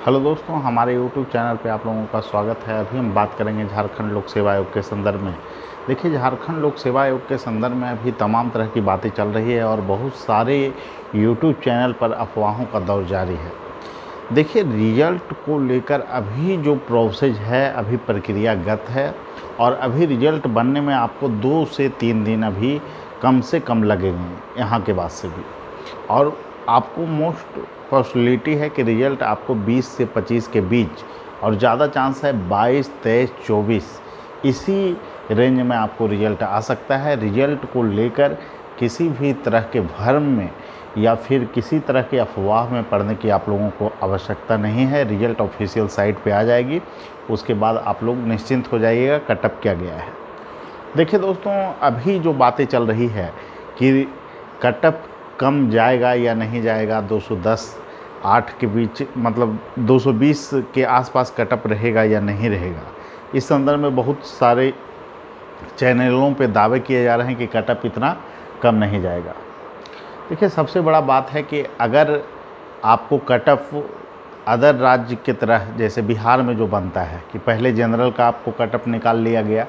Hello दोस्तों, हमारे YouTube channel पे आप लोगों का स्वागत है। अभी हम बात करेंगे झारखंड लोक सेवा आयोग के संदर्भ में। देखिए, झारखंड लोक सेवा आयोग के संदर्भ में अभी तमाम तरह की बातें चल रही है और बहुत सारे यूट्यूब चैनल पर अफवाहों का दौर जारी है। देखिए, रिजल्ट को लेकर अभी जो प्रोसेस है अभी प्रक्रियागत है और अभी रिजल्ट बनने में आपको 2 से 3 दिन अभी कम से कम लगेंगे यहाँ के बाद से भी। और आपको मोस्ट पॉसिबिलिटी है कि रिजल्ट आपको 20 से 25 के बीच और ज़्यादा चांस है 22, 23, 24 इसी रेंज में आपको रिजल्ट आ सकता है। रिजल्ट को लेकर किसी भी तरह के भ्रम में या फिर किसी तरह के अफवाह में पड़ने की आप लोगों को आवश्यकता नहीं है। रिजल्ट ऑफिशियल साइट पे आ जाएगी, उसके बाद आप लोग निश्चिंत हो जाइएगा कटअप क्या गया है। देखिए दोस्तों, अभी जो बातें चल रही है कि कटअप कम जाएगा या नहीं जाएगा, 210 8 के बीच मतलब 220 के आसपास कटअप रहेगा या नहीं रहेगा, इस संदर्भ में बहुत सारे चैनलों पे दावे किए जा रहे हैं कि कटअप इतना कम नहीं जाएगा। देखिए, सबसे बड़ा बात है कि अगर आपको कटअप अदर राज्य की तरह जैसे बिहार में जो बनता है कि पहले जनरल का आपको कटअप निकाल लिया गया,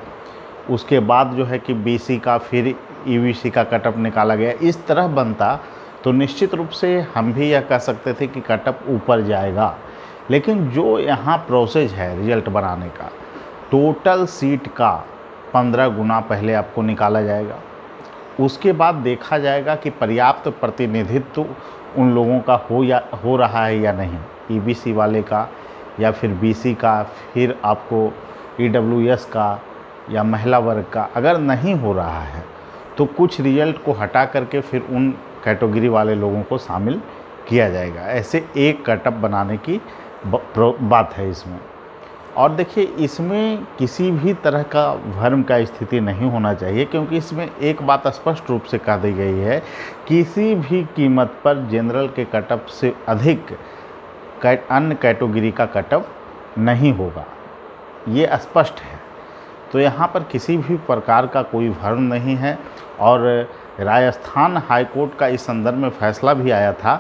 उसके बाद जो है कि बीसी का फिर ईबीसी का कटअप निकाला गया, इस तरह बनता तो निश्चित रूप से हम भी यह कह सकते थे कि कटअप ऊपर जाएगा। लेकिन जो यहाँ प्रोसेस है रिजल्ट बनाने का, टोटल सीट का 15 गुना पहले आपको निकाला जाएगा। उसके बाद देखा जाएगा कि पर्याप्त प्रतिनिधित्व उन लोगों का हो रहा है या नहीं, ईबीसी वाले का या फिर बीसी का, फिर आपको ईडब्ल्यूएस का या महिला वर्ग का। अगर नहीं हो रहा है तो कुछ रिजल्ट को हटा करके फिर उन कैटेगरी वाले लोगों को शामिल किया जाएगा। ऐसे एक कटअप बनाने की बात है इसमें। और देखिए, इसमें किसी भी तरह का भ्रम का स्थिति नहीं होना चाहिए, क्योंकि इसमें एक बात स्पष्ट रूप से कह दी गई है, किसी भी कीमत पर जनरल के कटअप से अधिक अन्य कैटेगरी का कटअप नहीं होगा, ये स्पष्ट है। तो यहाँ पर किसी भी प्रकार का कोई भ्रम नहीं है। और राजस्थान हाईकोर्ट का इस संदर्भ में फैसला भी आया था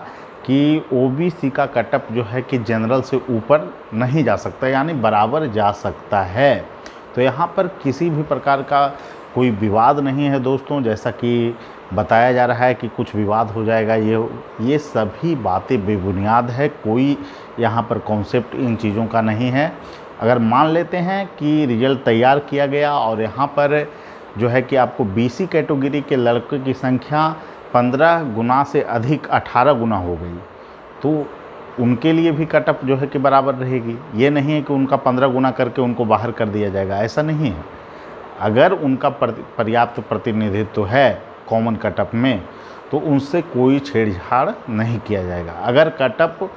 कि ओबीसी का कटअप जो है कि जनरल से ऊपर नहीं जा सकता, यानी बराबर जा सकता है। तो यहाँ पर किसी भी प्रकार का कोई विवाद नहीं है दोस्तों। जैसा कि बताया जा रहा है कि कुछ विवाद हो जाएगा, ये सभी बातें बेबुनियाद है। कोई यहाँ पर कॉन्सेप्ट इन चीज़ों का नहीं है। अगर मान लेते हैं कि रिजल्ट तैयार किया गया और यहाँ पर जो है कि आपको बीसी कैटेगरी के लड़कों की संख्या 15 गुना से अधिक 18 गुना हो गई, तो उनके लिए भी कटअप जो है कि बराबर रहेगी। ये नहीं है कि उनका 15 गुना करके उनको बाहर कर दिया जाएगा, ऐसा नहीं है। अगर उनका पर्याप्त प्रतिनिधित्व है कॉमन कटअप में तो उनसे कोई छेड़छाड़ नहीं किया जाएगा। अगर कटअप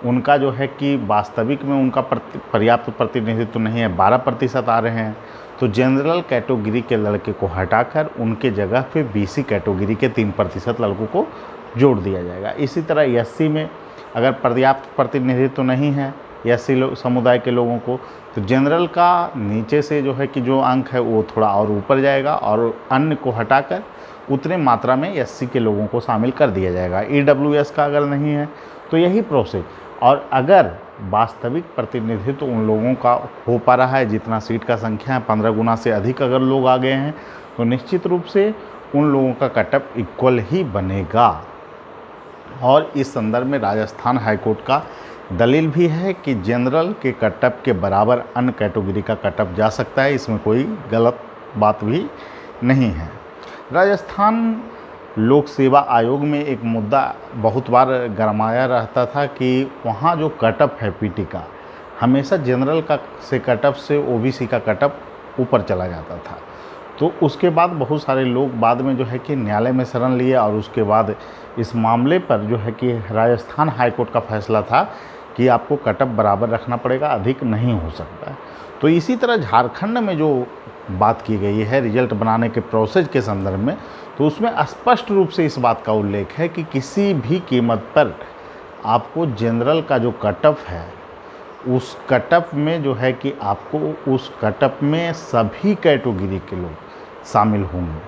उनका जो है कि वास्तविक में उनका पर्याप्त प्रतिनिधित्व नहीं है, 12% आ रहे हैं, तो जनरल कैटेगरी के लड़के को हटाकर उनके जगह पे बीसी कैटेगरी के 3% लड़कों को जोड़ दिया जाएगा। इसी तरह एससी में अगर पर्याप्त प्रतिनिधित्व नहीं है एससी समुदाय के लोगों को, तो जनरल का नीचे से जो है कि जो अंक है वो थोड़ा और ऊपर जाएगा और अन्य को हटाकर उतने मात्रा में एससी के लोगों को शामिल कर दिया जाएगा। ईडब्ल्यूएस का अगर नहीं है तो यही प्रोसेस। और अगर वास्तविक प्रतिनिधित्व उन लोगों का हो पा रहा है, जितना सीट का संख्या है 15 गुना से अधिक अगर लोग आ गए हैं, तो निश्चित रूप से उन लोगों का कटअप इक्वल ही बनेगा। और इस संदर्भ में राजस्थान हाईकोर्ट का दलील भी है कि जनरल के कटअप के बराबर अन्य कैटेगरी का कटअप जा सकता है, इसमें कोई गलत बात भी नहीं है। राजस्थान लोक सेवा आयोग में एक मुद्दा बहुत बार गरमाया रहता था कि वहाँ जो कटअप है पीटी का, हमेशा जनरल का से कटअप से ओबीसी का कटअप ऊपर चला जाता था। तो उसके बाद बहुत सारे लोग बाद में जो है कि न्यायालय में शरण लिए और उसके बाद इस मामले पर जो है कि राजस्थान हाईकोर्ट का फैसला था कि आपको कटअप बराबर रखना पड़ेगा, अधिक नहीं हो सकता है। तो इसी तरह झारखंड में जो बात की गई है रिजल्ट बनाने के प्रोसेस के संदर्भ में, तो उसमें स्पष्ट रूप से इस बात का उल्लेख है कि किसी भी कीमत पर आपको जनरल का जो कटअप है उस कटअप में जो है कि आपको उस कटअप में सभी कैटेगरी के लोग शामिल होंगे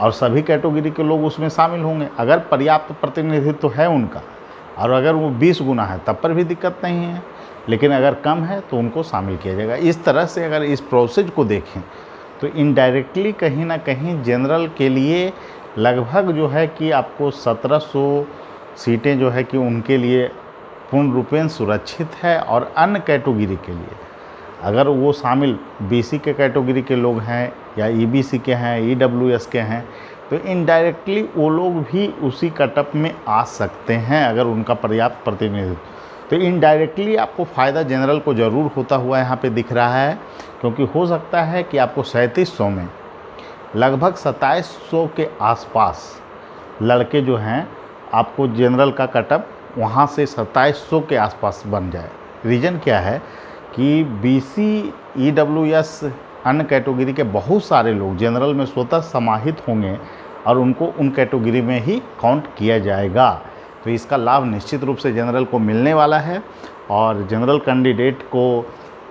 और सभी कैटेगरी के लोग उसमें शामिल होंगे। अगर पर्याप्त प्रतिनिधित्व है उनका और अगर वो 20 गुना है तब पर भी दिक्कत नहीं है। लेकिन अगर कम है तो उनको शामिल किया जाएगा। इस तरह से अगर इस प्रोसेस को देखें तो इनडायरेक्टली कहीं ना कहीं जनरल के लिए लगभग जो है कि आपको 1700 सीटें जो है कि उनके लिए पूर्ण रूपेण सुरक्षित है। और अन्य कैटेगरी के लिए अगर वो शामिल बीसी के कैटेगरी के लोग हैं या ईबीसी के हैं, ईडब्ल्यूएस के हैं, तो इनडायरेक्टली वो लोग भी उसी कटअप में आ सकते हैं अगर उनका पर्याप्त प्रतिनिधित्व। तो इनडायरेक्टली आपको फ़ायदा जनरल को ज़रूर होता हुआ यहाँ पे दिख रहा है, क्योंकि हो सकता है कि आपको 3700 में लगभग 2700 के आसपास लड़के जो हैं आपको जनरल का कटअप वहाँ से 2700 के आसपास बन जाए। रीज़न क्या है कि बीसी, ईडब्ल्यूएस, अन्य कैटेगरी के बहुत सारे लोग जनरल में स्वतः समाहित होंगे और उनको उन कैटेगरी में ही काउंट किया जाएगा। तो इसका लाभ निश्चित रूप से जनरल को मिलने वाला है और जनरल कैंडिडेट को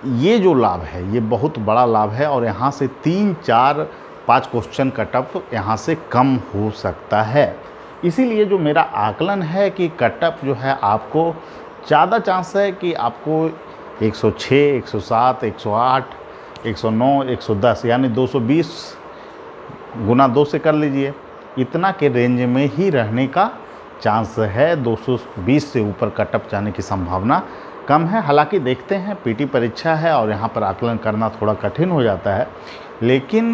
ये जो लाभ है ये बहुत बड़ा लाभ है। और यहाँ से 3, 4, 5 क्वेश्चन कटअप यहाँ से कम हो सकता है। इसीलिए जो मेरा आकलन है कि कटअप जो है आपको ज़्यादा चांस है कि आपको 106, 107, 108, 109, 110 यानी 220 गुना 2 से कर लीजिए, इतना के रेंज में ही रहने का चांस है। 220 से ऊपर कटअप जाने की संभावना कम है। हालांकि देखते हैं, पीटी परीक्षा है और यहाँ पर आकलन करना थोड़ा कठिन हो जाता है, लेकिन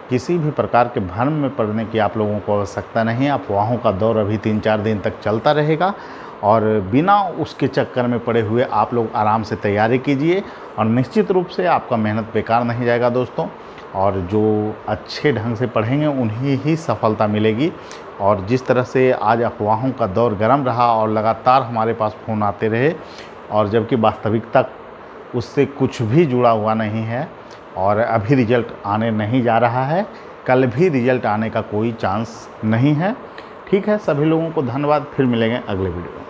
किसी भी प्रकार के भ्रम में पड़ने की आप लोगों को आवश्यकता नहीं है। अफवाहों का दौर अभी 3-4 दिन तक चलता रहेगा और बिना उसके चक्कर में पड़े हुए आप लोग आराम से तैयारी कीजिए और निश्चित रूप से आपका मेहनत बेकार नहीं जाएगा दोस्तों। और जो अच्छे ढंग से पढ़ेंगे उन्हें ही सफलता मिलेगी। और जिस तरह से आज अफवाहों का दौर गर्म रहा और लगातार हमारे पास फ़ोन आते रहे और जबकि वास्तविकता उससे कुछ भी जुड़ा हुआ नहीं है और अभी रिज़ल्ट आने नहीं जा रहा है, कल भी रिज़ल्ट आने का कोई चांस नहीं है। ठीक है, सभी लोगों को धन्यवाद। फिर मिलेंगे अगले वीडियो में।